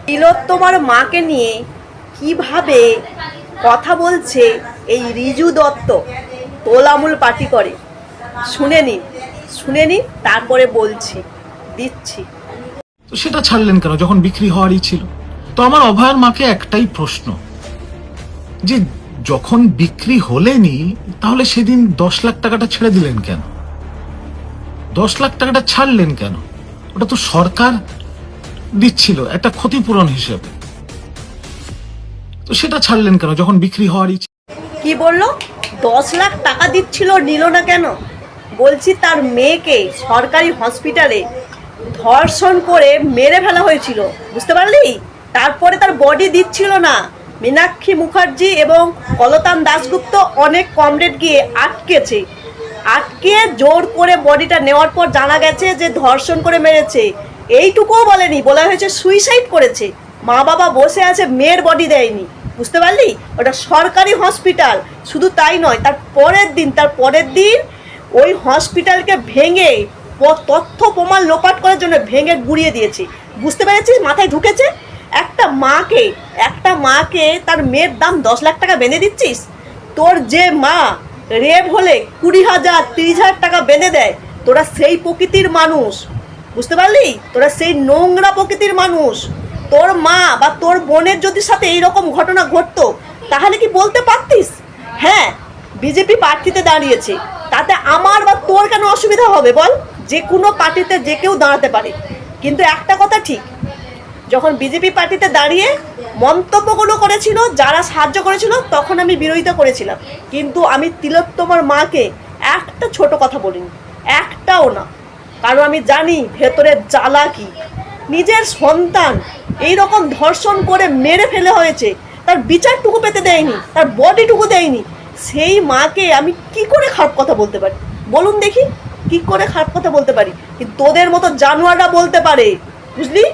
তিলোত্তমার মাকে নিয়ে কিভাবে কথা বলছে এই রিজু দত্ত, তোলামূল পার্টি করে। শুনে নিন তারপরে দিচ্ছি। তো সেটা ছাড়লেন কেন যখন বিক্রি হওয়ারই ছিল? তো আমার অভয়ার মাকে একটাই প্রশ্ন, যে যখন বিক্রি হলেনি তাহলে সেদিন 10 লাখ টাকাটা ছেড়ে দিলেন কেন? 10 লাখ টাকাটা ছাড়লেন কেন? ওটা তো সরকার দিচ্ছিল একটা ক্ষতিপূরণ হিসেবে। তো সেটা ছাড়লেন কেন যখন বিক্রি হওয়ারই ছিল? কি বললো? 10 লাখ টাকা দিচ্ছিল, নিল না কেন? বলছি তার মেয়েকে সরকারি হসপিটালে ধর্ষণ করে মেরে ফেলা হয়েছিল, বুঝতে পারলি? তারপরে তার বডি দিচ্ছিল না। মীনাক্ষী মুখার্জি এবং কলতান দাশগুপ্ত অনেক কমরেড গিয়ে আটকে জোর করে বডিটা নেওয়ার পর জানা গেছে যে ধর্ষণ করে মেরেছে। এইটুকুও বলেনি, বলা হয়েছে সুইসাইড করেছে। মা বাবা বসে আছে, মেয়ের বডি দেয়নি, বুঝতে পারলি? ওটা সরকারি হসপিটাল। শুধু তাই নয়, তার পরের দিন ওই হসপিটালকে ভেঙে তথ্য প্রমাণ লোপাট করার জন্য ভেঙে গুড়িয়ে দিয়েছে। বুঝতে পেরেছিস? মাথায় ঢুকেছে? একটা মাকে তার মেয়ের দাম 10 লাখ টাকা বেঁধে দিচ্ছিস? তোর যে মা রেপ হলে 20,000 30,000 টাকা বেঁধে দেয়, তোরা সেই প্রকৃতির মানুষ, বুঝতে পারলি? তোরা সেই নোংরা প্রকৃতির মানুষ। তোর মা বা তোর বোনের যদি সাথে এইরকম ঘটনা ঘটতো তাহলে কি বলতে পারতিস? হ্যাঁ, বিজেপি প্রার্থীতে দাঁড়িয়েছে, তাতে আমার বা তোর কেন অসুবিধা হবে বল? যে কোনো পার্টিতে যে কেউ দাঁড়াতে পারে। কিন্তু একটা কথা ঠিক, যখন বিজেপি পার্টিতে দাঁড়িয়ে মন্তব্যগুলো করেছিল, যারা সাহায্য করেছিল, তখন আমি বিরোধিতা করেছিলাম। কিন্তু আমি তিলোত্তমার মাকে একটা ছোট কথা বলিনি, একটাও না। কারণ আমি জানি ভেতরের জ্বালা কি। নিজের সন্তান এইরকম ধর্ষণ করে মেরে ফেলে হয়েছে, তার বিচারটুকু পেতে দেয়নি, তার বডিটুকু দেয়নি। সেই মাকে আমি কি করে খারাপ কথা বলতে পারি? বলুন দেখি, কি করে খারাপ কথা বলতে পারি? কিন্তু তোদের মতো জানোয়াররা বলতে পারে, বুঝলি?